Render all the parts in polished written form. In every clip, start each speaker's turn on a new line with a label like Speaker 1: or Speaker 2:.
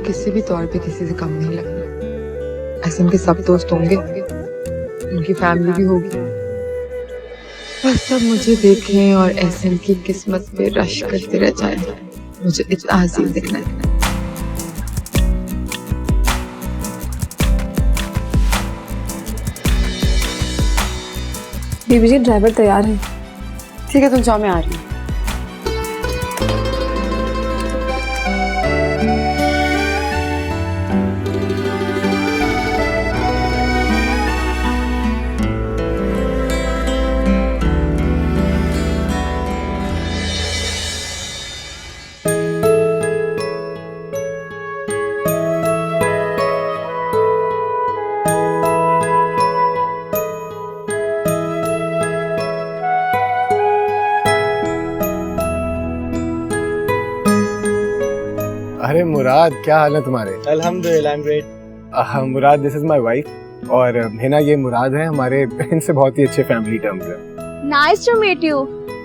Speaker 1: किसी भी तौर पे किसी से कम नहीं लगना। ऐसे के सब दोस्त होंगे, उनकी फैमिली भी होगी, बस सब मुझे देखें और ऐसे की किस्मत पे रश करते रह जाए। मुझे इतना हसीन दिखना है।
Speaker 2: बीबी जी ड्राइवर तैयार है।
Speaker 3: ठीक है, तुम जाओ, मैं आ रही हूँ।
Speaker 4: अरे मुराद, क्या हाल है तुम्हारे?
Speaker 5: अल्हम्दुलिल्लाह, I am great.
Speaker 4: Murad, this is my wife और हिना, ये मुराद है। हमारे इनसे बहुत ही अच्छे फैमिली टर्म्स हैं।
Speaker 6: Nice to meet you.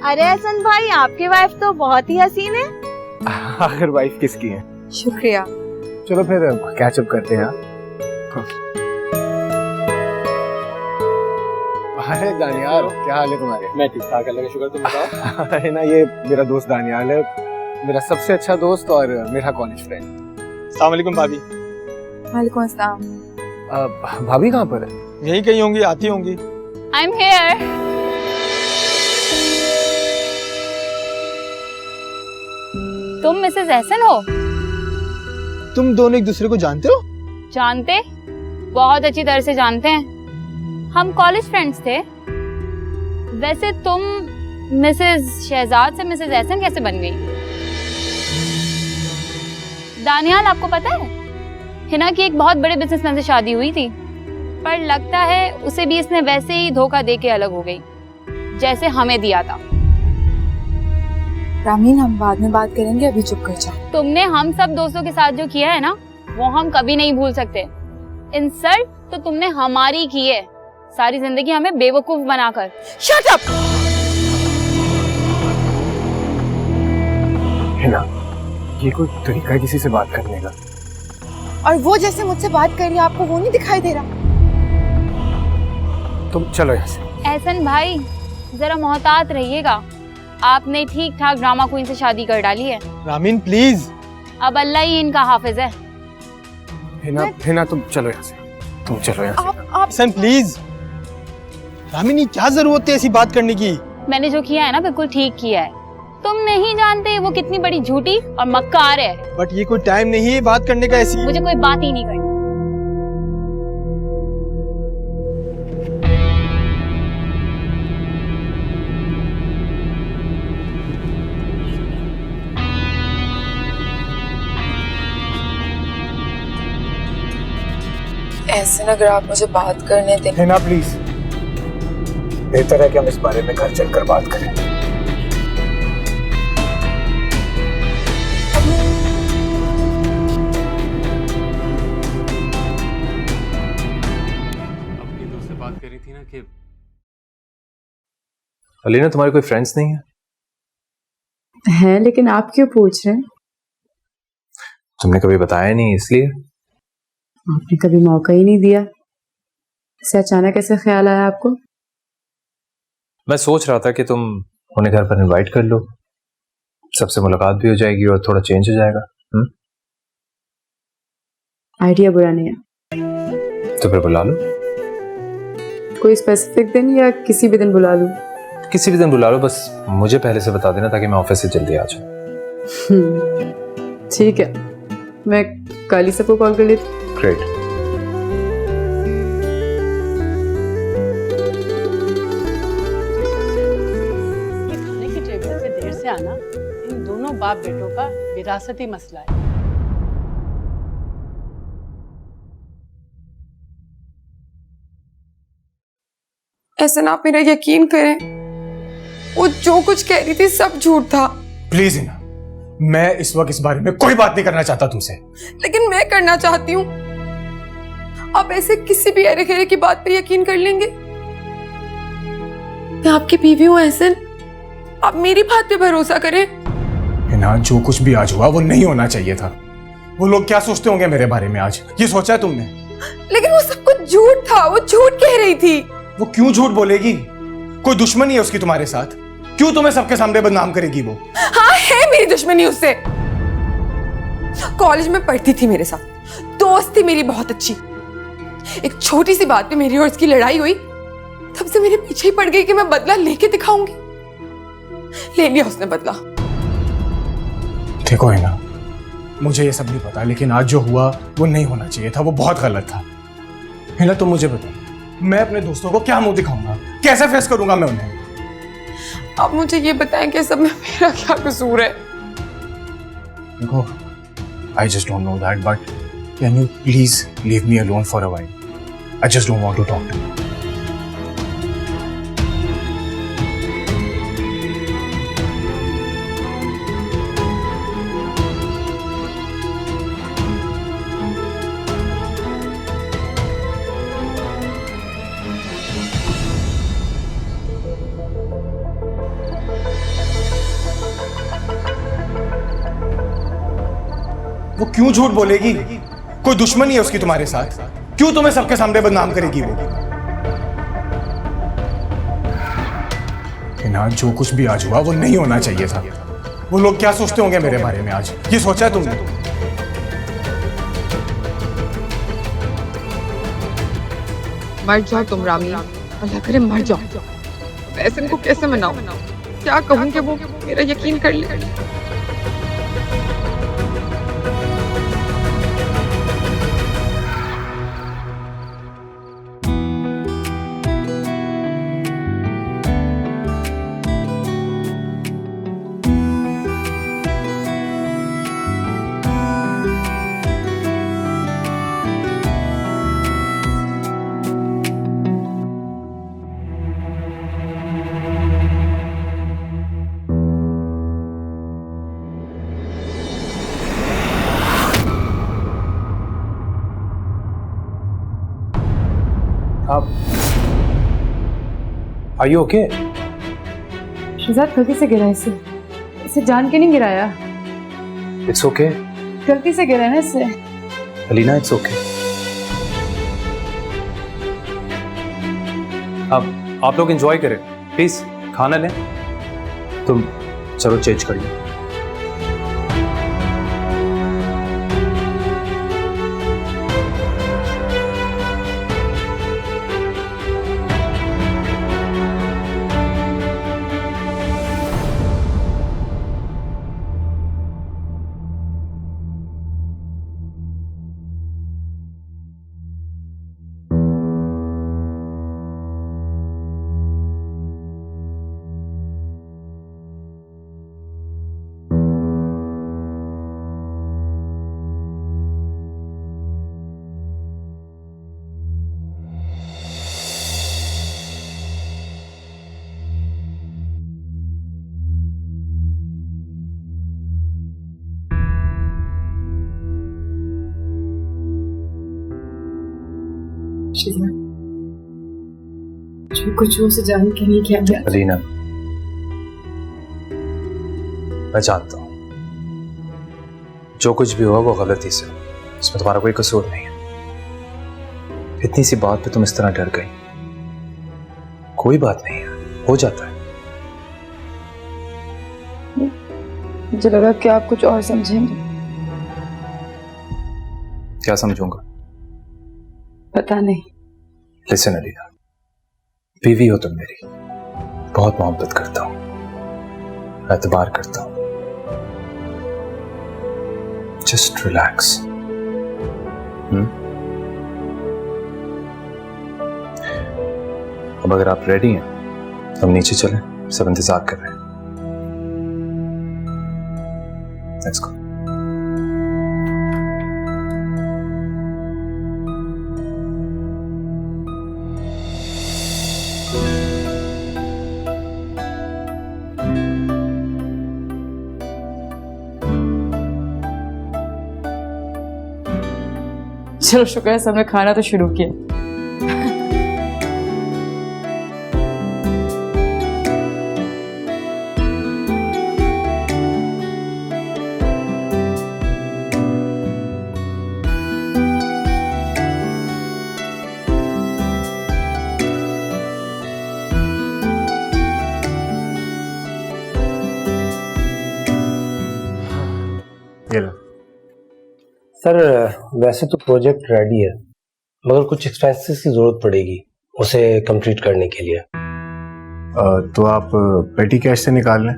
Speaker 6: अरे हसन भाई, आपकी वाइफ तो बहुत ही हसीन है।
Speaker 4: आखिर वाइफ किसकी है?
Speaker 3: शुक्रिया।
Speaker 4: चलो फिर कैच अप करते हैं। अरे दानियाल, क्या हाल है तुम्हारे?
Speaker 5: मैं ठीक ठाक, अल्लाह का शुक्र, तुम बताओ।
Speaker 4: हिना, ये मेरा दोस्त दानियाल है, मेरा सबसे अच्छा दोस्त और मेरा कॉलेज फ्रेंड।
Speaker 5: अस्सलाम वालेकुम भाभी।
Speaker 3: वालेकुम अस्सलाम।
Speaker 4: भाभी कहाँ पर है?
Speaker 5: यहीं कहीं होंगी, आती होंगी।
Speaker 6: I am here. तुम मिसेस एहसन हो?
Speaker 5: तुम दोनों एक दूसरे को जानते हो?
Speaker 6: जानते? बहुत अच्छी तरह से जानते हैं। हम कॉलेज फ्रेंड्स थे। वैसे तुम मिसेस शहजाद से मिसेस एहसन कैसे बन गई? दानियाल, आपको पता है हिना की एक बहुत बड़े बिजनेसमैन से शादी हुई थी, पर लगता है उसे भी इसने वैसे ही धोखा देके अलग हो गई जैसे हमें दिया था।
Speaker 2: रामीन, हम बाद में बात करेंगे, अभी चुप कर जाओ।
Speaker 6: तुमने हम सब दोस्तों के साथ जो किया है ना, वो हम कभी नहीं भूल सकते। इंसल्ट तो तुमने हमारी की है, सारी जिंदगी हमें बेवकूफ बनाकर।
Speaker 3: Shut up.
Speaker 4: हिना, ये कोई तरीका है किसी से बात करने का?
Speaker 3: और वो जैसे मुझसे बात कर रही है, आपको वो नहीं दिखाई दे रहा?
Speaker 4: तुम चलो यहाँ से।
Speaker 6: एहसन भाई, जरा मोहतात रहिएगा। आपने ठीक ठाक ड्रामा क्वीन से शादी कर डाली है।
Speaker 5: रामीन प्लीज।
Speaker 6: अब अल्लाह ही इनका हाफिज है।
Speaker 4: हिना, तुम चलो यहाँ से। तुम चलो यहाँ से।
Speaker 3: आप
Speaker 5: हसन प्लीज। रामीन, ये क्या जरूरत है ऐसी बात करने की?
Speaker 6: मैंने जो किया है ना, बिल्कुल ठीक किया है। तुम नहीं जानते वो कितनी बड़ी झूठी और मक्कार है।
Speaker 5: बट ये कोई टाइम नहीं है बात करने का ऐसी।
Speaker 6: मुझे कोई बात ही नहीं करनी।
Speaker 1: ऐसे ना, अगर आप मुझे बात करने दें।
Speaker 4: हिना प्लीज, बेहतर है कि हम इस बारे में घर चलकर बात करें।
Speaker 7: अपनी दोस्त से बात कर रही थी ना कि अलीना, तुम्हारे कोई फ्रेंड्स नहीं है?
Speaker 2: है, लेकिन आप क्यों पूछ रहे हैं?
Speaker 7: तुमने कभी बताया नहीं, इसलिए।
Speaker 2: आपने कभी मौका ही नहीं दिया। इसे अचानक कैसे ख्याल आया आपको?
Speaker 7: मैं सोच रहा था कि तुम उन्हें घर पर इनवाइट कर लो, सबसे मुलाकात भी हो जाएगी और थोड़ा चेंज हो जाएगा।
Speaker 2: आइडिया बुरा नहीं है।
Speaker 7: तो फिर बुला लो।
Speaker 2: कोई स्पेसिफिक दिन या किसी भी दिन बुला लूं?
Speaker 7: किसी भी दिन बुला लो, बस मुझे पहले से बता देना ताकि मैं ऑफिस से जल्दी आ जाऊं।
Speaker 2: ठीक है, मैं कल ही सबको कॉल कर लेती हूँ।
Speaker 7: ग्रेट।
Speaker 8: ये खाने की टेबल पे देर से आना इन दोनों बाप बेटों का विरासती मसला है।
Speaker 3: ऐसे ना, आप मेरा यकीन करें, वो जो कुछ कह रही थी सब झूठ था।
Speaker 4: प्लीज हिना, मैं इस वक्त इस बारे में कोई बात नहीं करना चाहता तुमसे।
Speaker 3: लेकिन मैं करना चाहती हूँ। आप ऐसे किसी भी अरे खेरे की बात पे यकीन कर लेंगे? मैं आपकी बीवी हूँ एहसन, आप मेरी बात पे भरोसा करें।
Speaker 4: हिना, जो कुछ भी आज हुआ वो नहीं होना चाहिए था। वो लोग क्या सोचते होंगे मेरे बारे में आज, ये सोचा है तुमने?
Speaker 3: लेकिन वो सब कुछ झूठ था, वो झूठ कह रही थी।
Speaker 4: वो क्यों झूठ बोलेगी? कोई दुश्मनी है उसकी तुम्हारे साथ? क्यों तुम्हें सबके सामने बदनाम करेगी वो?
Speaker 3: हाँ, है मेरी दुश्मनी उससे। कॉलेज में पढ़ती थी मेरे साथ, दोस्त थी मेरी बहुत अच्छी। एक छोटी सी बात पे मेरी और उसकी लड़ाई हुई, तब से मेरे पीछे ही पड़ गई कि मैं बदला लेके दिखाऊंगी। ले लिया उसने बदला।
Speaker 4: देखो है ना, मुझे ये सब नहीं पता, लेकिन आज जो हुआ वो नहीं होना चाहिए था, वो बहुत गलत था। है ना, तुम मुझे बताओ, मैं अपने दोस्तों को क्या मुंह दिखाऊंगा, कैसे फेस करूंगा मैं उन्हें?
Speaker 3: अब मुझे ये बताएं कि सब में मेरा क्या कसूर है?
Speaker 4: देखो, I just don't know that, but can you please leave me alone for a while? I just don't want to talk to you. वो क्यों झूठ बोलेगी? कोई दुश्मनी है उसकी तुम्हारे साथ? क्यों तुम्हें सबके सामने बदनाम करेगी वो? ना, जो कुछ भी आज हुआ वो नहीं होना चाहिए था। वो लोग क्या सोचते होंगे मेरे बारे में आज, ये सोचा है तुमने?
Speaker 1: मर जाओ तुम रामी, अल्लाह करे मर जाओ। ऐसे को कैसे मनाऊं? क्या कहूं कि वो मेरा यकीन कर ले?
Speaker 7: आप आर यू ओके?
Speaker 2: शहजाद गलती से गिरा इसे, इसे जान के नहीं गिराया,
Speaker 7: इट्स ओके।
Speaker 2: गलती से गिरा है ना इससे।
Speaker 7: Alina, it's okay. अब आप लोग एंजॉय करें प्लीज, खाना लें। तुम चलो चेंज कर लो।
Speaker 2: जो कुछ हो उसे जान के नहीं किया गया।
Speaker 7: अलीना, मैं जानता हूं जो कुछ भी हुआ वो गलती से, इसमें तुम्हारा कोई कसूर नहीं है। इतनी सी बात पे तुम इस तरह डर गई, कोई बात नहीं है, हो जाता है।
Speaker 2: मुझे लगा कि आप कुछ और समझेंगे।
Speaker 7: क्या समझूंगा?
Speaker 2: पता नहीं।
Speaker 7: लिसन अलीना, बीवी हो तुम मेरी, बहुत मोहब्बत करता हूं, एतबार करता हूं। Just relax. अब अगर आप रेडी हैं तो हम नीचे चलें, सब इंतजार कर रहे हैं। Let's go.
Speaker 2: चलो शुक्र है सबने खाना तो शुरू किया।
Speaker 9: सर वैसे तो प्रोजेक्ट रेडी है, मगर कुछ एक्सपेंसेस की जरूरत पड़ेगी उसे कंप्लीट करने के लिए।
Speaker 4: तो आप पेटी कैश से निकाल लें।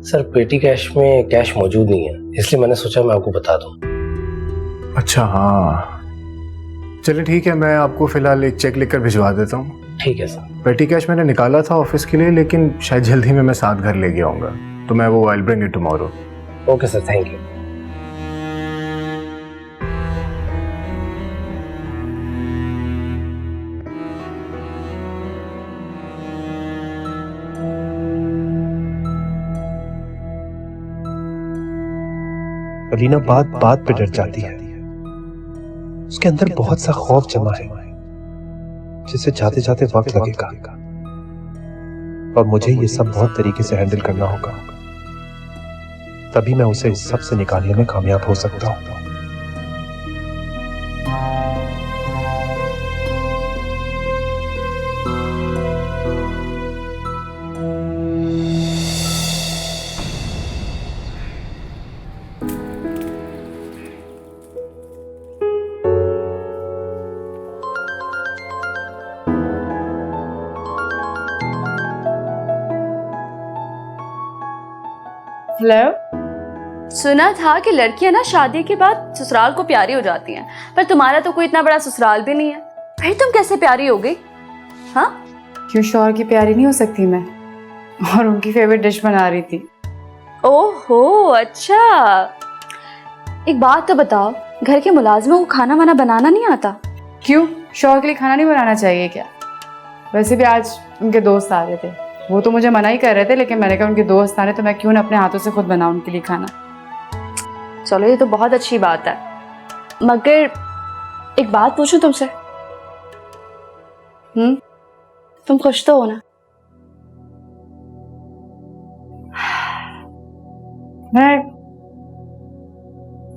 Speaker 9: सर पेटी कैश में कैश मौजूद नहीं है, इसलिए मैंने सोचा मैं आपको बता दूं।
Speaker 4: अच्छा हाँ, चलिए ठीक है, मैं आपको फिलहाल एक चेक लिखकर भिजवा देता हूँ।
Speaker 9: ठीक है सर।
Speaker 4: पेटी कैश मैंने निकाला था ऑफिस के लिए, लेकिन शायद जल्दी में मैं साथ घर लेके आऊँगा, तो मैं वो I bring it tomorrow.
Speaker 9: Okay sir, thank you.
Speaker 10: Alina बात बात पे डर जाती है, उसके अंदर बहुत सा खौफ जमा है जिसे जाते जाते वक्त लगेगा, और मुझे ये सब बहुत तरीके से हैंडल करना होगा, तभी मैं उसे इस सब से निकालने में कामयाब हो सकता हूँ।
Speaker 11: हेलो, सुना था कि लड़कियां ना शादी के बाद ससुराल को प्यारी हो जाती हैं, पर तुम्हारा तो कोई इतना बड़ा ससुराल भी नहीं है, फिर तुम कैसे प्यारी हो गई? हाँ,
Speaker 2: क्यों शौहर की प्यारी नहीं हो सकती मैं? और उनकी फेवरेट डिश बना रही थी।
Speaker 11: ओहो अच्छा, एक बात तो बताओ, घर के मुलाजिमों को खाना वाना बनाना नहीं आता?
Speaker 2: क्यों, शौहर के लिए खाना नहीं बनाना चाहिए क्या? वैसे भी आज उनके दोस्त आ रहे थे, वो तो मुझे मना ही कर रहे थे, लेकिन मैंने कहा उनके दोस्त आ रहे तो मैं क्यों ना अपने हाथों से खुद बनाऊं उनके लिए खाना।
Speaker 11: चलो ये तो बहुत अच्छी बात है, मगर एक बात पूछूं तुमसे? तुम खुश तो हो ना?
Speaker 2: मैं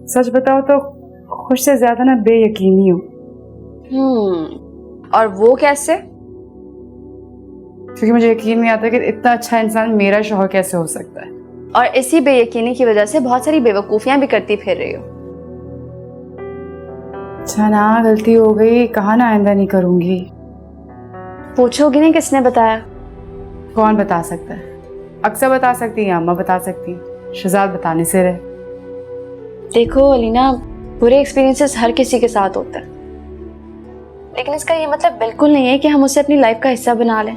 Speaker 2: सच बताऊं तो खुश से ज्यादा ना बेयकीनी हूँ।
Speaker 11: और वो कैसे?
Speaker 2: क्योंकि मुझे यकीन नहीं आता कि इतना अच्छा इंसान मेरा शौहर कैसे हो सकता है।
Speaker 11: और इसी बेयकीनी की वजह से बहुत सारी बेवकूफियां भी करती फिर रही हो।
Speaker 2: अच्छा ना, गलती हो गई, कहा ना आइंदा नहीं करूंगी।
Speaker 11: पूछोगी नहीं किसने बताया?
Speaker 2: कौन बता सकता है? अक्सर बता सकती है, अम्मा बता सकती, शहजाद बताने से रहे।
Speaker 11: देखो अलीना, बुरे एक्सपीरियंसेस हर किसी के साथ होते हैं, लेकिन इसका ये मतलब बिल्कुल नहीं है कि हम उसे अपनी लाइफ का हिस्सा बना लें।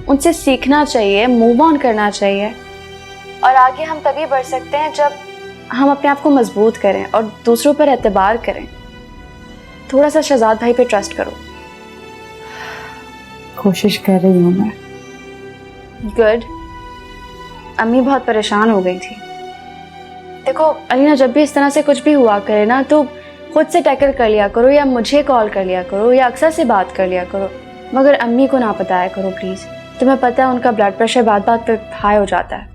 Speaker 11: उनसे सीखना चाहिए, मूव ऑन करना चाहिए, और आगे हम तभी बढ़ सकते हैं जब हम अपने आप को मजबूत करें और दूसरों पर एतबार करें। थोड़ा सा शहजाद भाई पे ट्रस्ट करो।
Speaker 2: कोशिश कर रही हूँ मैं।
Speaker 11: गुड। अम्मी बहुत परेशान हो गई थी। देखो अलीना, जब भी इस तरह से कुछ भी हुआ करे ना, तो खुद से टैकल कर लिया करो, या मुझे कॉल कर लिया करो, या अक्सर से बात कर लिया करो, मगर अम्मी को ना बताया करो प्लीज। तुम्हें पता है उनका ब्लड प्रेशर बात बात पे हाई हो जाता है।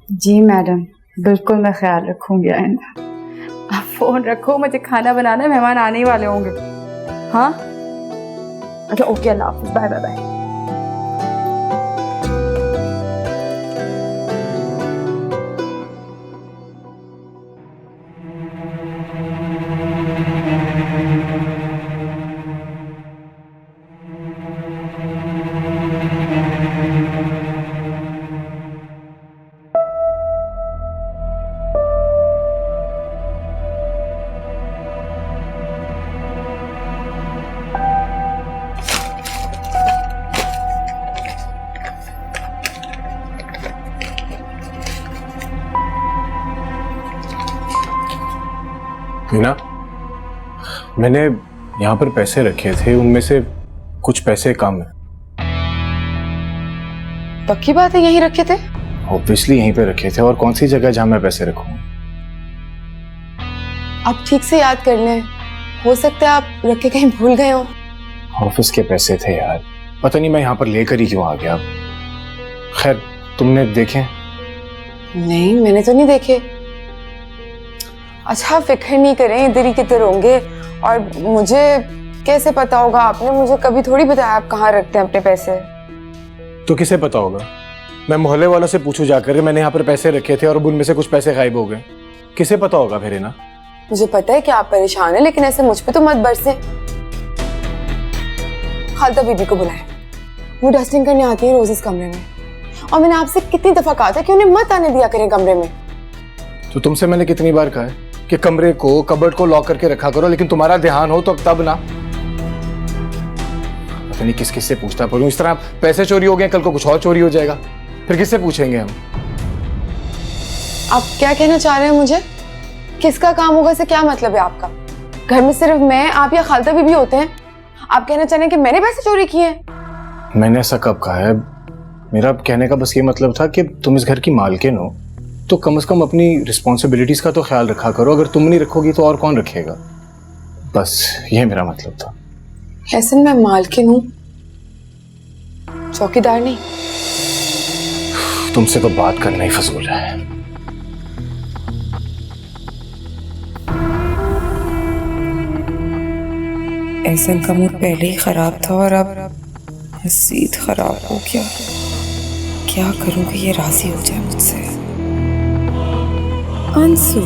Speaker 2: जी मैडम, बिल्कुल मैं ख्याल रखूंगी आइंदा। आप फोन रखो, मुझे खाना बनाना, मेहमान आने ही वाले होंगे।
Speaker 11: हाँ अच्छा, ओके, अल्लाह हाफिज, बाय बाय बाय।
Speaker 4: मीना, मैंने यहाँ पर पैसे रखे थे, उनमें से कुछ पैसे कम है।
Speaker 3: पक्की बात है यहीं रखे थे?
Speaker 4: ऑब्वियसली यहीं पे रखे थे, और कौन सी जगह जहाँ मैं पैसे रखूँ?
Speaker 3: आप ठीक से याद कर लें, हो सकता है आप रख के कहीं भूल गए हो।
Speaker 4: ऑफिस के पैसे थे यार, पता नहीं मैं यहाँ पर लेकर ही क्यों आ गया। खैर, तुमने देखे?
Speaker 3: नहीं, मैंने तो नहीं देखे। अच्छा, फिक्र नहीं करें, इधर ही किधर होंगे, और मुझे कैसे पता होगा? आपने मुझे कभी थोड़ी बताया आप कहाँ रखते हैं अपने पैसे।
Speaker 4: तो किसे पता होगा? मैं मोहल्ले वालों से पूछूं जाकर, मैंने यहाँ पर पैसे रखे थे और अब उनमें से कुछ पैसे गायब हो गए। किसे पता होगा फिर ना?
Speaker 3: मुझे पता है कि आप परेशान हैं, लेकिन ऐसे मुझ पे तो मत बरसे। खालदा बीबी को बुलाएं, वो डस्टिंग करने आती है रोज इस कमरे में, और मैंने आपसे कितनी दफा कहा था कि उन्हें मत आने दिया करें कमरे में।
Speaker 4: तो तुमसे मैंने कितनी बार कहा है कि कमरे को, कबर्ड को लॉक करके रखा करो, लेकिन तुम्हारा ध्यान हो तो तब ना। पता नहीं किस किस से पूछता पड़ूं। इस तरह पैसे चोरी हो गए, कल को कुछ और चोरी हो जाएगा, फिर किससे पूछेंगे हम?
Speaker 3: आप क्या कहना चाह रहे हैं मुझे? किसका काम होगा से क्या मतलब है आपका? घर में सिर्फ मैं, आप या खालदा बीबी होते हैं। आप कहना चाह रहे हैं कि मैंने पैसे चोरी किए हैं?
Speaker 4: मैंने ऐसा कब कहा है? मेरा कहने का बस ये मतलब था कि तुम इस घर की मालकिन हो, तो कम से कम अपनी रिस्पॉन्सिबिलिटीज का तो ख्याल रखा करो। अगर तुम नहीं रखोगी तो और कौन रखेगा? बस ये मेरा मतलब था।
Speaker 3: एहसन, मैं मालकिन हूँ, चौकीदार नहीं।
Speaker 4: तुमसे तो बात करना ही फजूल है।
Speaker 3: एहसन का मूड पहले ही खराब था और अब मज़ीद खराब हो गया। क्या करूँ कि ये राजी हो जाए मुझसे? अंशु,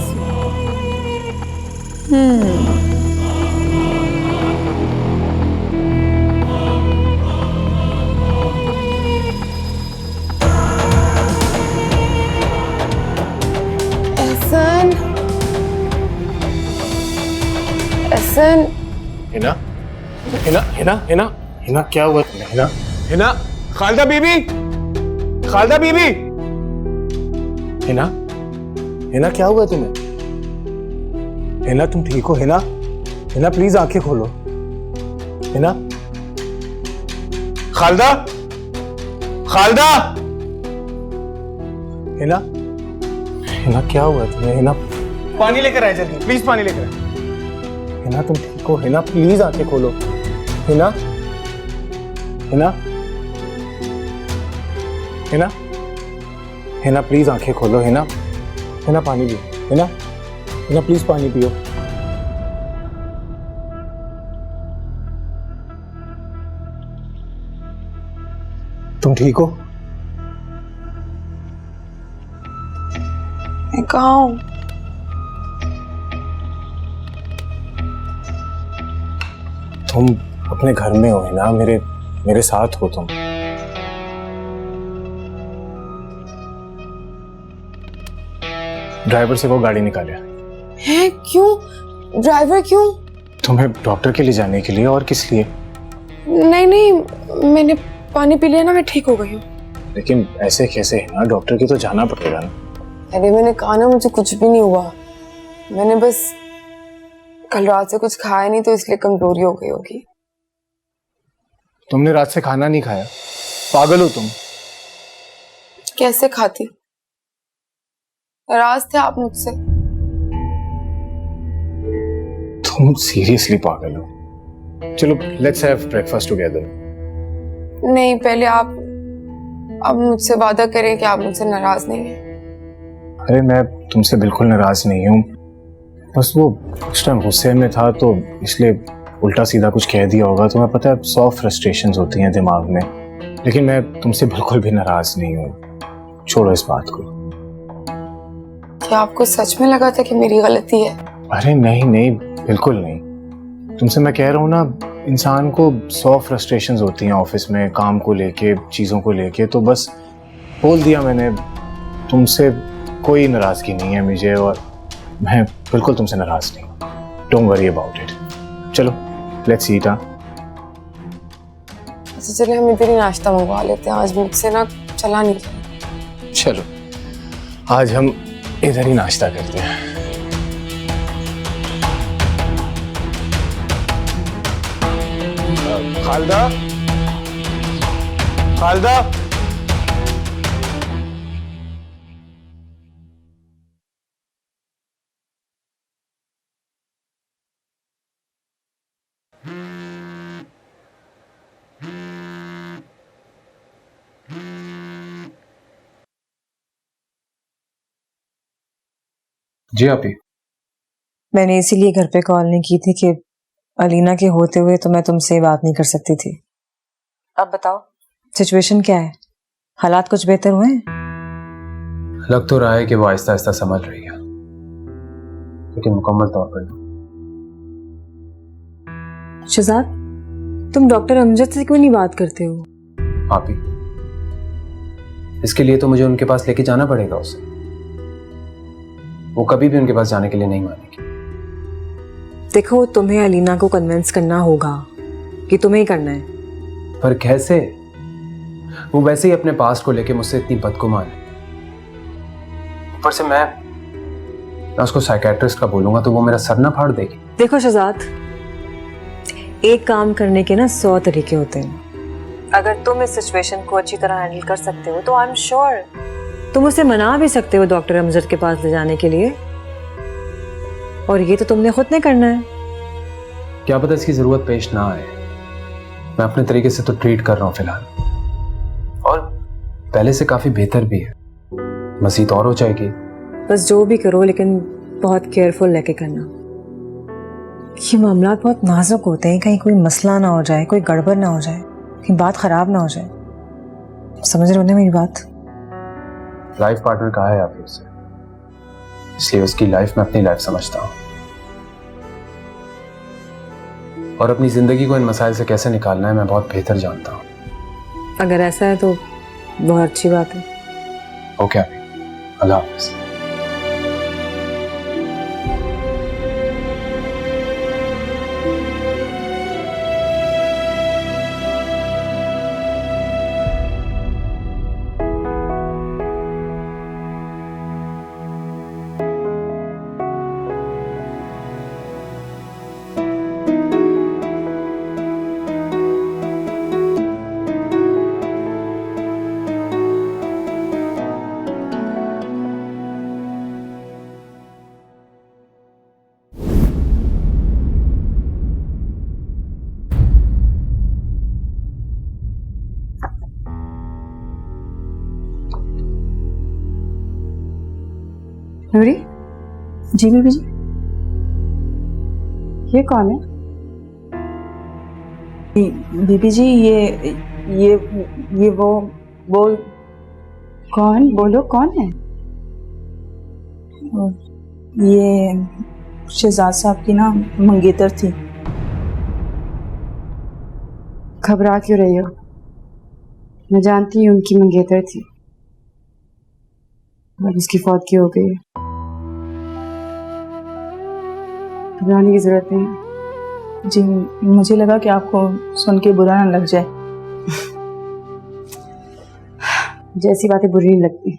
Speaker 3: एहसन, एहसन,
Speaker 4: हिना, हिना, हिना, हिना, हिना, क्या हुआ तुम्हें? हिना, हिना, खालदा बीबी, खालदा बीबी, हिना, हिना, क्या हुआ तुम्हें? हिना, तुम ठीक हो? हिना, हिना, प्लीज आंखें खोलो। हिना, खालदा, खालदा, हिना, हिना, क्या हुआ तुम्हें? हिना, पानी लेकर आए जल्दी, प्लीज पानी लेकर आए। हिना, तुम ठीक हो? हिना, प्लीज आंखें खोलो। हिना, हिना, हिना, हिना, प्लीज आंखें खोलो। हिना, हिना, पानी पियो। हिना, हिना, प्लीज पानी पियो। तुम ठीक हो?
Speaker 3: मैं कहाँ हूँ?
Speaker 4: तुम अपने घर में हो ना, मेरे साथ हो तुम। ड्राइवर से वो गाड़ी निकाले
Speaker 3: है? क्यों? ड्राइवर क्यों?
Speaker 4: तुम्हें डॉक्टर के लिए जाने के लिए, और किस लिए?
Speaker 3: नहीं नहीं, मैंने पानी पी लिया ना, मैं ठीक हो गई हूँ।
Speaker 4: लेकिन ऐसे कैसे है ना, डॉक्टर की तो जाना पड़ेगा ना।
Speaker 3: अरे मैंने कहा ना, मुझे कुछ भी नहीं हुआ। मैंने बस कल रात से कुछ खाया नहीं, तो इसलिए कमजोरी हो गई होगी।
Speaker 4: तुमने रात से खाना नहीं खाया? पागल हो तुम।
Speaker 3: कैसे खाती? नाराज थे आप मुझसे?
Speaker 4: तुम सीरियसली पागल हो? चलो लेट्स हैव ब्रेकफास्ट टुगेदर।
Speaker 3: नहीं, पहले आप मुझसे वादा करें कि आप मुझसे नाराज नहीं हैं।
Speaker 4: अरे मैं तुमसे बिल्कुल नाराज नहीं हूँ, बस वो उस टाइम गुस्से में था तो इसलिए उल्टा सीधा कुछ कह दिया होगा। तुम्हें पता है 100 फ्रस्ट्रेशंस होती हैं दिमाग में, लेकिन मैं तुमसे बिल्कुल भी नाराज नहीं हूँ। छोड़ो इस बात को।
Speaker 3: क्या आपको सच में लगा था कि मेरी गलती है?
Speaker 4: अरे नहीं नहीं, बिल्कुल नहीं। तुमसे मैं कह रहा हूँ ना, इंसान को 100 फ्रस्ट्रेशंस होती हैं ऑफिस में, काम को लेके, चीज़ों को लेके, तो बस बोल दिया मैंने। तुमसे कोई नाराज़गी नहीं है मुझे, और मैं बिल्कुल तुमसे नाराज़ नहीं। Don't worry about it. चलो लेट्स ईट।
Speaker 3: अच्छा चलिए, हम इधर ही नाश्ता मंगवा लेते हैं। आज मुझसे ना चला नहीं जाएगा।
Speaker 4: चलो आज हम इधर ही नाश्ता करते हैं। खालदा, खालदा, जी आप ही।
Speaker 12: मैंने इसीलिए घर पे कॉल नहीं की थी कि अलीना के होते हुए तो मैं तुमसे बात नहीं कर सकती थी। अब बताओ सिचुएशन क्या है? हालात कुछ बेहतर हुए हैं?
Speaker 7: लग तो रहा है कि वो आहिस्ता आहिस्ता समझ रही है। लेकिन मुकम्मल तौर पर नहीं।
Speaker 12: शहजाद, तुम डॉक्टर अमजद से क्यों नहीं बात करते हो?
Speaker 7: आप ही, इसके लिए तो मुझे उनके पास लेके जाना पड़ेगा उसे। वो कभी भी उनके पास जाने के लिए नहीं मानेगी।
Speaker 12: देखो, तुम्हें अलीना को कन्विंस करना होगा कि तुम्हें ही करना है।
Speaker 7: पर कैसे? वो वैसे ही अपने पास्ट को लेके मुझसे इतनी बदगुमान है। ऊपर से मैं उसको साइकेट्रिस्ट का बोलूंगा तो वो मेरा सर ना फाड़ देगी।
Speaker 12: देखो शहजाद, एक काम करने के ना 100 तरीके होते हैं। अगर तुम इस सिचुएशन को अच्छी तरह हैंडल कर सकते हो तो आई एम श्योर तुम उसे मना भी सकते हो डॉक्टर अमजद के पास ले जाने के लिए। और ये तो तुमने खुद ने करना है।
Speaker 7: क्या पता इसकी जरूरत पेश ना आए। मैं अपने तरीके से तो ट्रीट कर रहा हूँ फिलहाल, और पहले से काफी बेहतर भी है। मजीद और हो जाएगी।
Speaker 12: बस जो भी करो लेकिन बहुत केयरफुल लेके करना। ये मामला बहुत नाजुक होते हैं, कहीं कोई मसला ना हो जाए, कोई गड़बड़ ना हो जाए, कहीं बात खराब ना हो जाए। समझ रहे हो ना मेरी बात?
Speaker 7: लाइफ पार्टनर कहा है आपने उसे, इसलिए उसकी लाइफ में अपनी लाइफ समझता हूँ, और अपनी जिंदगी को इन मसाइल से कैसे निकालना है मैं बहुत बेहतर जानता हूँ।
Speaker 12: अगर ऐसा है तो बहुत अच्छी बात है।
Speaker 7: ओके, अल्लाह हाफिज़।
Speaker 12: नूरी? जी बीबी जी।
Speaker 2: ये कौन है?
Speaker 13: बीबी जी, ये वो
Speaker 2: कौन? बोलो कौन है?
Speaker 13: ये शहजाद साहब की ना मंगेतर थी।
Speaker 2: घबरा क्यों रही हो? मैं जानती हूँ उनकी मंगेतर थी, और उसकी फौतगी हो गई है। घबराने की जरूरत नहीं है।
Speaker 13: जी, मुझे लगा कि आपको सुन के बुरा ना लग जाए।
Speaker 2: जैसी बातें बुरी नहीं लगती।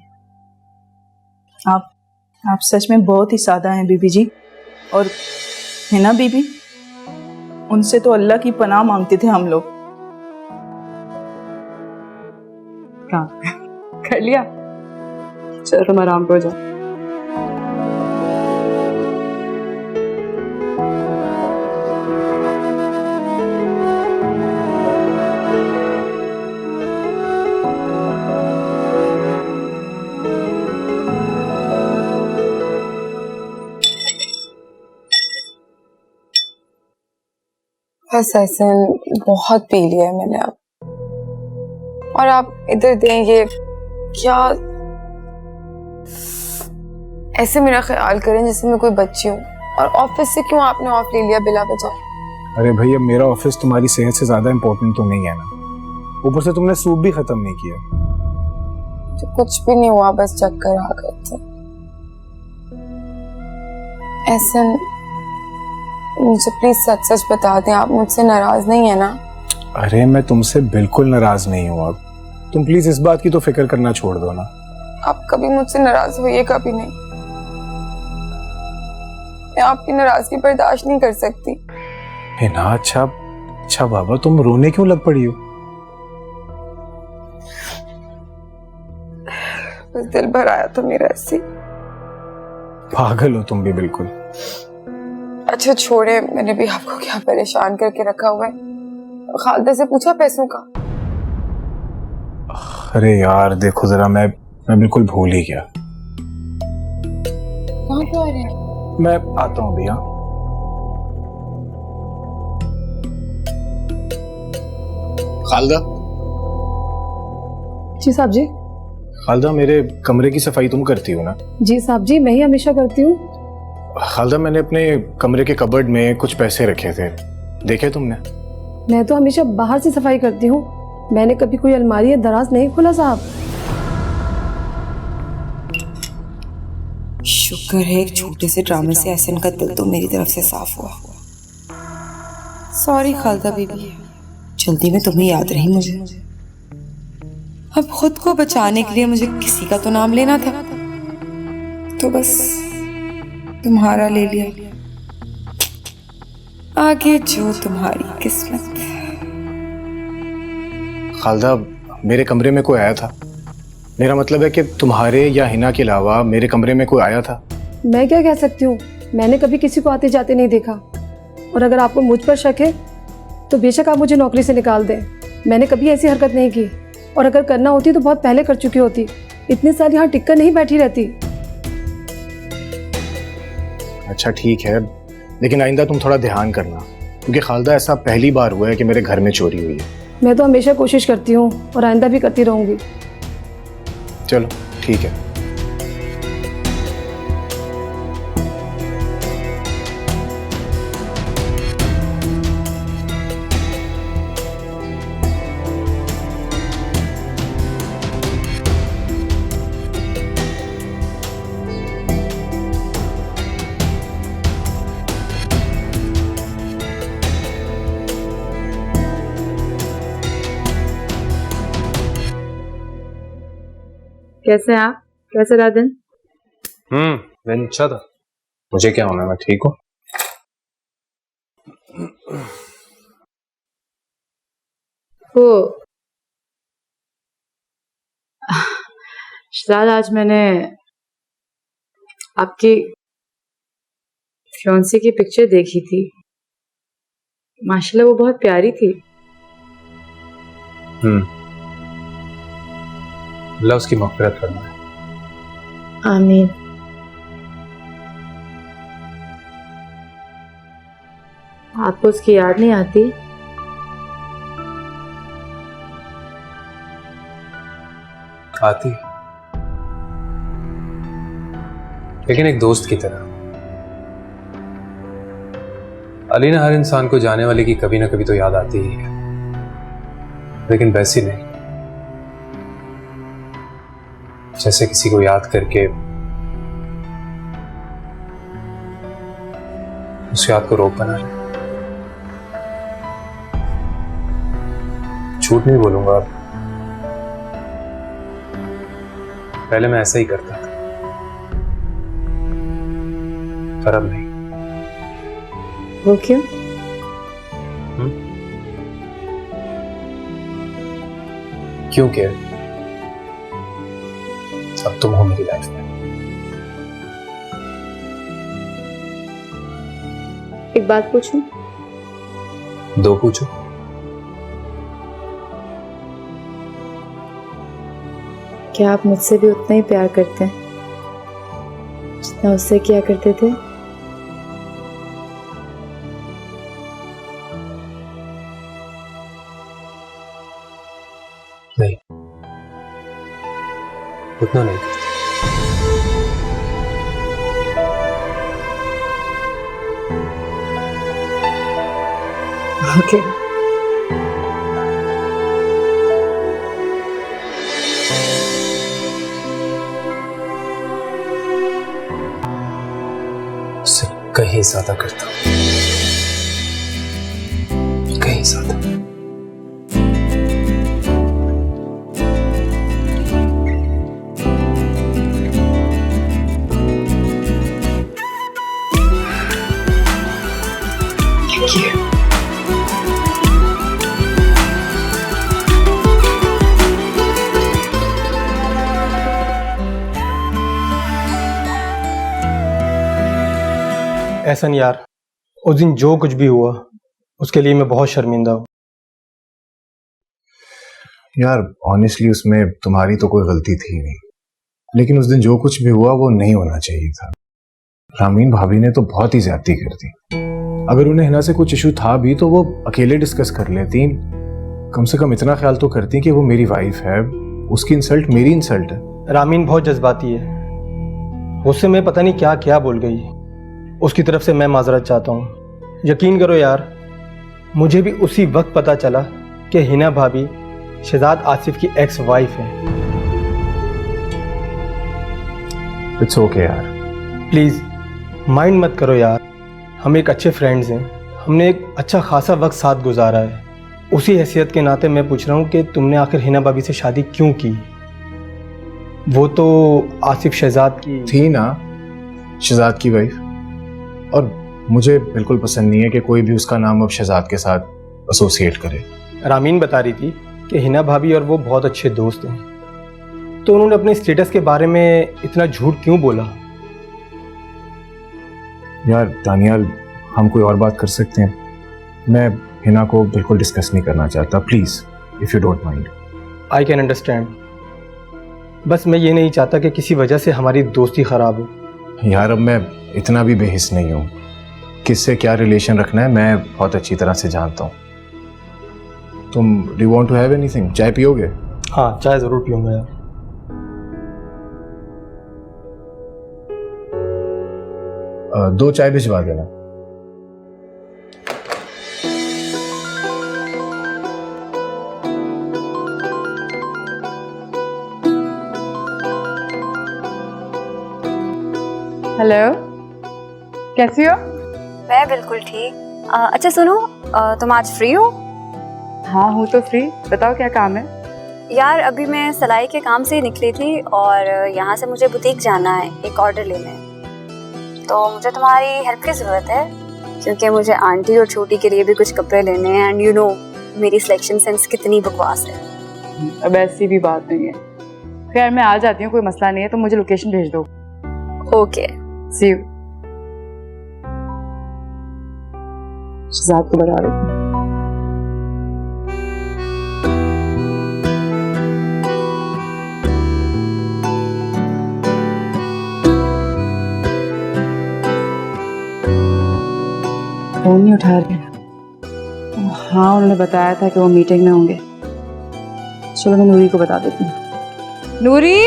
Speaker 13: आप सच में बहुत ही सादा हैं बीबी जी, और है ना बीबी, उनसे तो अल्लाह की पनाह मांगते थे हम लोग।
Speaker 2: हाँ, कर लिया। चलो तुम आराम करो, जाओ।
Speaker 3: बस ऐसे बहुत पी लिया है मैंने अब, और आप इधर दें ये क्या ऐसे मेरा ख्याल करें जैसे मैं कोई बच्ची हूँ। और ऑफिस से क्यों आपने ऑफ ले लिया बिला वजह?
Speaker 4: अरे भाई, अब मेरा ऑफिस तुम्हारी सेहत से ज्यादा इम्पोर्टेंट तो नहीं है ना। ऊपर से तुमने सूप भी खत्म नहीं किया।
Speaker 3: तो कुछ भी नहीं हुआ, बस चक्कर आ गए थे। ऐसे मुझे प्लीज सच सच बता दें, आप मुझसे नाराज नहीं है ना?
Speaker 4: अरे मैं तुमसे बिल्कुल नाराज नहीं हूँ। अब तुम प्लीज इस बात की तो फिक्र करना छोड़ दो ना।
Speaker 3: आप कभी मुझसे नाराज होइए, कभी नहीं। मैं आपकी नाराजगी बर्दाश्त नहीं कर सकती।
Speaker 4: है ना? अच्छा बाबा, तुम रोने क्यों लग पड़ी हो?
Speaker 3: बस दिल भर आया था मेरा ऐसे।
Speaker 4: पागल हो तुम भी बिल्कुल।
Speaker 3: अच्छा छोड़े, मैंने भी आपको क्या परेशान करके रखा हुआ है? खालिदा से पूछा पैसों का?
Speaker 4: अरे यार देखो जरा, मैं बिल्कुल भूल ही गया।
Speaker 3: कहाँ पे आ रहे हैं?
Speaker 4: मैं आता हूँ भैया। खालिदा।
Speaker 12: जी साहब जी।
Speaker 4: खालिदा, मेरे कमरे की सफाई तुम करती हो ना?
Speaker 12: जी साहब जी, मैं ही हमेशा करती हूँ।
Speaker 4: खालदा, मैंने अपने कमरे के कबर्ड में कुछ पैसे रखे थे, देखे तुमने?
Speaker 14: मैं तो हमेशा बाहर से सफाई करती हूँ, मैंने कभी कोई अलमारी या दराज नहीं खोला साहब।
Speaker 3: शुक्र है एक छोटे से ड्रामे से एहसन का दिल तो मेरी तरफ से साफ हुआ। सॉरी खालदा बीबी, जल्दी में तुम्हें याद रही मुझे। अब खुद को बचाने के लिए मुझे किसी का तो नाम लेना था, तो बस तुम्हारा ले लिया। आगे जो तुम्हारी किस्मत।
Speaker 4: खालदा, मेरे कमरे में कोई आया था? मेरा मतलब है कि तुम्हारे या हिना के अलावा मेरे कमरे में कोई आया था?
Speaker 14: मैं क्या कह सकती हूँ, मैंने कभी किसी को आते जाते नहीं देखा। और अगर आपको मुझ पर शक है तो बेशक आप मुझे नौकरी से निकाल दें, मैंने कभी ऐसी हरकत नहीं की। और अगर करना होती तो बहुत पहले कर चुकी होती, इतने साल यहाँ टिककर नहीं बैठी रहती।
Speaker 4: अच्छा ठीक है, लेकिन आइंदा तुम थोड़ा ध्यान करना, क्योंकि खालदा ऐसा पहली बार हुआ है कि मेरे घर में चोरी हुई है।
Speaker 14: मैं तो हमेशा कोशिश करती हूँ और आइंदा भी करती रहूँगी।
Speaker 4: चलो ठीक है।
Speaker 2: कैसे हैं आप? कैसे रहा दिन?
Speaker 7: दिन अच्छा था। मुझे क्या होना है, मैं ठीक हूँ।
Speaker 2: वो शहजाद, आज मैंने आपकी फियांसे की पिक्चर देखी थी, माशाल्लाह वो बहुत प्यारी थी।
Speaker 7: अल्लाह उसकी मग़फ़िरत करना है।
Speaker 2: आमीन। आपको उसकी याद नहीं आती?
Speaker 7: आती, लेकिन एक दोस्त की तरह। अलीना, हर इंसान को जाने वाले की कभी ना कभी तो याद आती ही है, लेकिन वैसी नहीं जैसे किसी को याद करके उस याद को रोक बना ले। झूठ नहीं बोलूंगा, पहले मैं ऐसा ही करता था, पर अब नहीं।
Speaker 2: वो क्यों?
Speaker 7: क्योंकि अब तुम हो मेरी लाइफ में।
Speaker 2: एक बात पूछूं?
Speaker 7: दो पूछो।
Speaker 2: क्या आप मुझसे भी उतना ही प्यार करते हैं जितना उससे किया करते थे?
Speaker 7: नहीं, उतना नहीं करते।
Speaker 2: ओके।
Speaker 7: उससे कहीं ज्यादा करता हूं, कहीं ज्यादा।
Speaker 10: एहसन यार, उस दिन जो कुछ भी हुआ उसके लिए मैं बहुत शर्मिंदा हूँ।
Speaker 4: यार ऑनेस्टली उसमें तुम्हारी तो कोई गलती थी नहीं, लेकिन उस दिन जो कुछ भी हुआ वो नहीं होना चाहिए था। रामीन भाभी ने तो बहुत ही ज्यादती कर दी। अगर उन्हें हिना से कुछ इशू था भी तो वो अकेले डिस्कस कर लेती, कम से कम इतना ख्याल तो करती कि वो मेरी वाइफ है, उसकी इंसल्ट मेरी इंसल्ट है।
Speaker 10: रामीन बहुत जज्बाती है, उससे मैं पता नहीं क्या क्या बोल गई,
Speaker 15: उसकी तरफ से मैं माजरत चाहता हूँ। यकीन करो यार, मुझे भी उसी वक्त पता चला कि हिना भाभी शहजाद आसिफ की एक्स वाइफ है।
Speaker 4: इट्स ओके यार।
Speaker 15: प्लीज़ माइंड मत करो यार, हम एक अच्छे फ्रेंड्स हैं, हमने एक अच्छा खासा वक्त साथ गुजारा है। उसी हैसियत के नाते मैं पूछ रहा हूँ कि तुमने आखिर हिना भाभी से शादी क्यों की? वो तो आसिफ शहजाद की
Speaker 4: थी ना, शहजाद की वाइफ। और मुझे बिल्कुल पसंद नहीं है कि कोई भी उसका नाम अब शहजाद के साथ एसोसिएट करे।
Speaker 15: रामीन बता रही थी कि हिना भाभी और वो बहुत अच्छे दोस्त हैं, तो उन्होंने अपने स्टेटस के बारे में इतना झूठ क्यों बोला?
Speaker 4: यार दानियाल, हम कोई और बात कर सकते हैं। मैं हिना को बिल्कुल डिस्कस नहीं करना चाहता, please if you don't mind.
Speaker 15: I can understand, बस मैं ये नहीं चाहता कि किसी वजह से हमारी दोस्ती ख़राब हो।
Speaker 4: यार अब मैं इतना भी बेहिस नहीं हूँ, किससे क्या रिलेशन रखना है मैं बहुत अच्छी तरह से जानता हूँ। तुम do you want to have anything? चाय पियोगे?
Speaker 15: हाँ, चाय ज़रूर पीऊँगा यार।
Speaker 4: दो चाय भिजवा देना।
Speaker 2: हेलो, कैसी हो?
Speaker 11: मैं बिल्कुल ठीक। अच्छा सुनो, तुम आज फ्री हो?
Speaker 2: हाँ हूँ तो फ्री, बताओ क्या काम है?
Speaker 11: यार अभी मैं सिलाई के काम से ही निकली थी और यहाँ से मुझे बुटीक जाना है एक ऑर्डर लेने, तो मुझे तुम्हारी हेल्प की ज़रूरत है क्योंकि मुझे आंटी और छोटी के लिए भी कुछ कपड़े लेने हैं एंड यू नो मेरी सिलेक्शन सेंस कितनी बकवास है।
Speaker 2: अब ऐसी भी बात नहीं है। खैर मैं आ जाती हूँ, कोई मसला नहीं है, तो मुझे लोकेशन भेज दो।
Speaker 11: Okay,
Speaker 2: C you. शहजाद को बता देती हूँ। फोन नहीं उठा रहे। हाँ उन्होंने बताया था कि वो मीटिंग में होंगे। चलो मैं नूरी को बता देती हूँ। नूरी,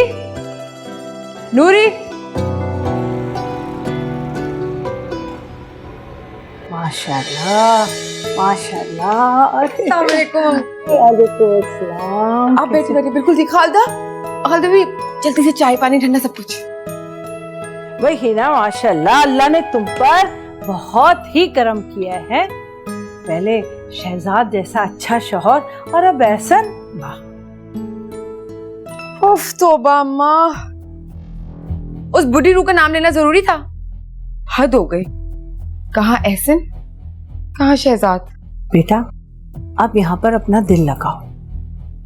Speaker 2: नूरी।
Speaker 8: माशाल्लाह माशाल्लाह।
Speaker 3: अस्सलाम वालेकुम।
Speaker 8: वालेकुम अस्सलाम।
Speaker 3: आप बैठिए बैठिए, बिल्कुल जी। खालदा, खालदा भी जल्दी से चाय पानी ठंडा सब कुछ।
Speaker 8: वही हिना, माशाल्लाह अल्लाह ने तुम पर बहुत ही करम किया है। पहले शहजाद जैसा अच्छा शौहर और अब एहसन। वाह।
Speaker 3: उफ तौबा अम्मा, उस बुढ़ी रूह का नाम लेना जरूरी था? हद हो गई। कहाँ एहसन, कहाँ शहजाद?
Speaker 8: बेटा अब यहाँ पर अपना दिल लगाओ।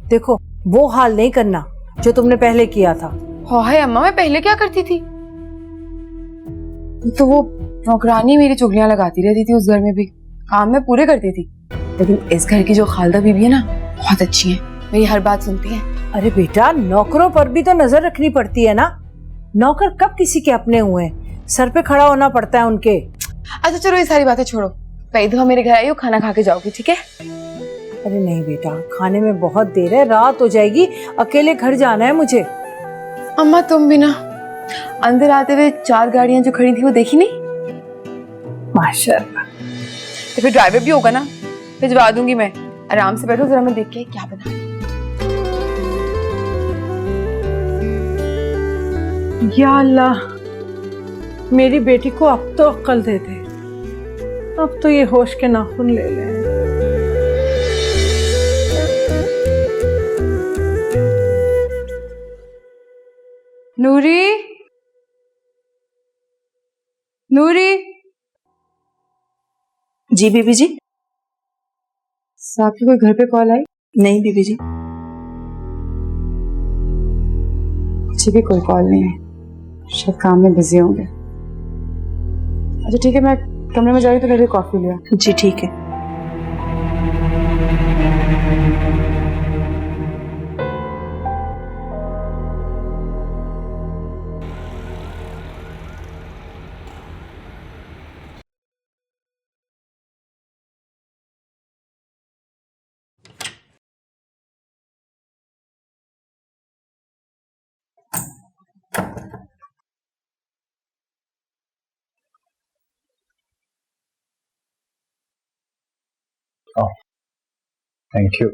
Speaker 8: देखो वो हाल नहीं करना जो तुमने पहले किया था।
Speaker 3: हाय अम्मा, मैं पहले क्या करती थी? तो वो नौकरानी मेरी चुगलियां लगाती रहती थी, उस घर में भी काम में पूरे करती थी। लेकिन इस घर की जो खालदा बीबी है ना, बहुत अच्छी है, मेरी हर बात सुनती है।
Speaker 8: अरे बेटा नौकरों पर भी तो नजर रखनी पड़ती है ना। नौकर कब किसी के अपने हुए हैं? सर पे खड़ा होना पड़ता है उनके।
Speaker 3: अच्छा चलो ये सारी बातें छोड़ो, पहली दफा मेरे घर आई हो, खाना खा के जाओगी, ठीक है?
Speaker 8: अरे नहीं बेटा, खाने में बहुत देर है, रात हो जाएगी, अकेले घर जाना है मुझे।
Speaker 3: अम्मा तुम भी ना, अंदर आते हुए 4 गाड़ियां जो खड़ी थी वो देखी नहीं?
Speaker 8: माशाल्लाह।
Speaker 3: तो फिर ड्राइवर भी होगा ना, भिजवा दूंगी मैं। आराम से बैठो, जरा मैं देख के क्या बना।
Speaker 8: या अल्लाह, मेरी बेटी को अब तो अक्ल दे दे, अब तो ये होश के नाखून ले ले।
Speaker 2: नूरी, नूरी।
Speaker 13: जी बीबी जी।
Speaker 2: साहब की कोई घर पे कॉल आई?
Speaker 13: नहीं बीबी जी।
Speaker 2: मुझे भी कोई कॉल नहीं है, शायद काम में बिजी होंगे। अच्छा ठीक है, मैं कमरे में जा रही हूँ, तो मेरे लिए कॉफी लिया।
Speaker 13: जी ठीक है।
Speaker 7: Thank you.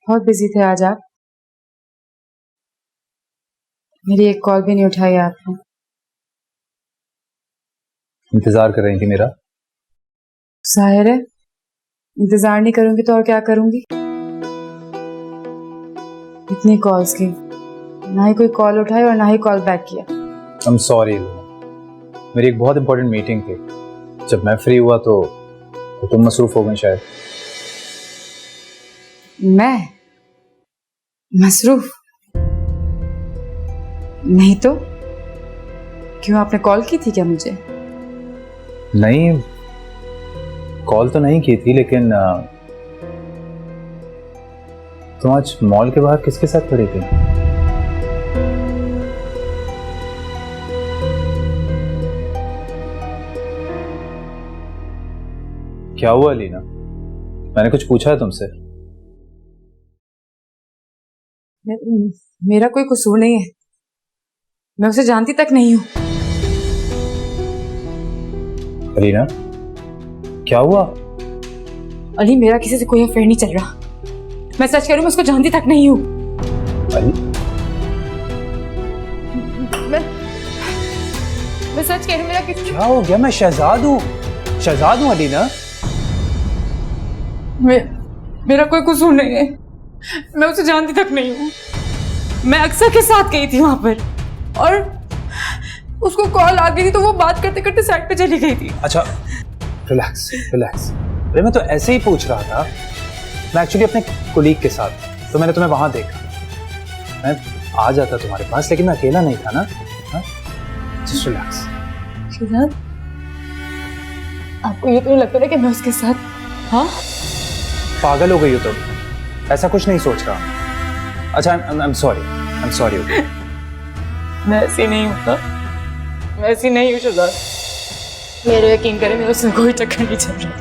Speaker 2: बहुत बिजी थे आज आप। मेरी एक कॉल भी नहीं उठाई आपने।
Speaker 7: इंतजार कर रही थी मेरा?
Speaker 2: जाहिर है, इंतजार नहीं करूंगी तो और क्या करूंगी। इतनी कॉल्स की, ना ही कोई कॉल उठाई और ना ही कॉल बैक किया।
Speaker 7: आई एम सॉरी, मेरी एक बहुत इंपॉर्टेंट मीटिंग थी। जब मैं फ्री हुआ तो तुम मसरूफ हो गई शायद।
Speaker 2: मैं मसरूफ नहीं तो? क्यों, आपने कॉल की थी क्या मुझे?
Speaker 7: नहीं, कॉल तो नहीं की थी, लेकिन तुम आज मॉल के बाहर किसके साथ खड़ी थी? क्या हुआ लीना? मैंने कुछ पूछा है तुमसे?
Speaker 2: मेरा कोई कसूर नहीं है, मैं उसे जानती तक नहीं हूं।
Speaker 7: लीना, क्या हुआ?
Speaker 2: अली, मेरा किसी से कोई अफेयर नहीं चल रहा। मैं सच कह रही हूं, मैं उसको जानती तक नहीं हूं।
Speaker 7: अली,
Speaker 2: मैं सच कह रही हूं, मेरा किसी।
Speaker 7: क्या हो गया? मैं शहजाद हूँ, शहजाद हूँ अलीना।
Speaker 2: मेरा कोई कसूर नहीं है, मैं उसे जानती तक नहीं हूँ। मैं अक्सर के साथ गई थी वहां पर और उसको कॉल आ गई थी तो वो बात करते करते साइड पे चली गई थी।
Speaker 7: अच्छा, रिलैक्स रिलैक्स। अरे मैं तो ऐसे ही पूछ रहा था। मैं एक्चुअली अपने कोलीग के साथ, तो मैंने तुम्हें वहां देखा। मैं आ जाता तुम्हारे पास, लेकिन मैं अकेला नहीं था ना। Just relax.
Speaker 2: शहजाद, आपको ये तो नहीं लगता ना कि मैं उसके साथ? हाँ,
Speaker 7: पागल हो गई हो तुम? ऐसा कुछ नहीं सोच रहा। अच्छा, I am sorry, I am sorry.
Speaker 2: मैं ऐसी नहीं हूँ, मैं ऐसी नहीं हूँ शहजाद। मेरे यकीन करें, मेरे उससे कोई चक्कर नहीं चल रहा।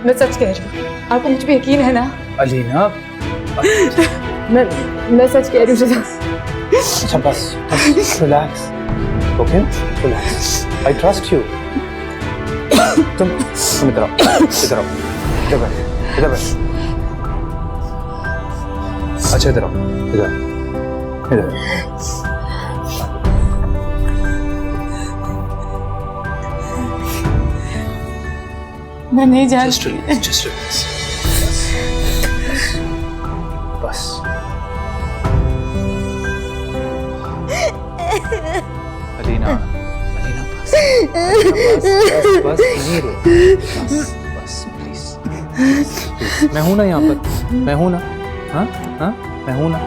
Speaker 2: मैं सच कह रही हूँ, आपको मुझ पे यकीन है ना?
Speaker 7: अलीना,
Speaker 2: मैं सच कह रही हूँ शहजाद।
Speaker 7: अच्छा बस relax, okay, relax. I trust you. तुम इधर आओ, इधर आओ, इधर बैठ, इधर बैठ। अच्छा इधर आओ, इधर इधर।
Speaker 2: मैं नहीं जानती।
Speaker 7: Just relax, just relax. बस। अलीना, अलीना बस, बस नहीं रो, बस प्लीज। मैं हूं ना यहाँ पर, मैं हूं ना। हाँ हाँ, मैं हूं ना।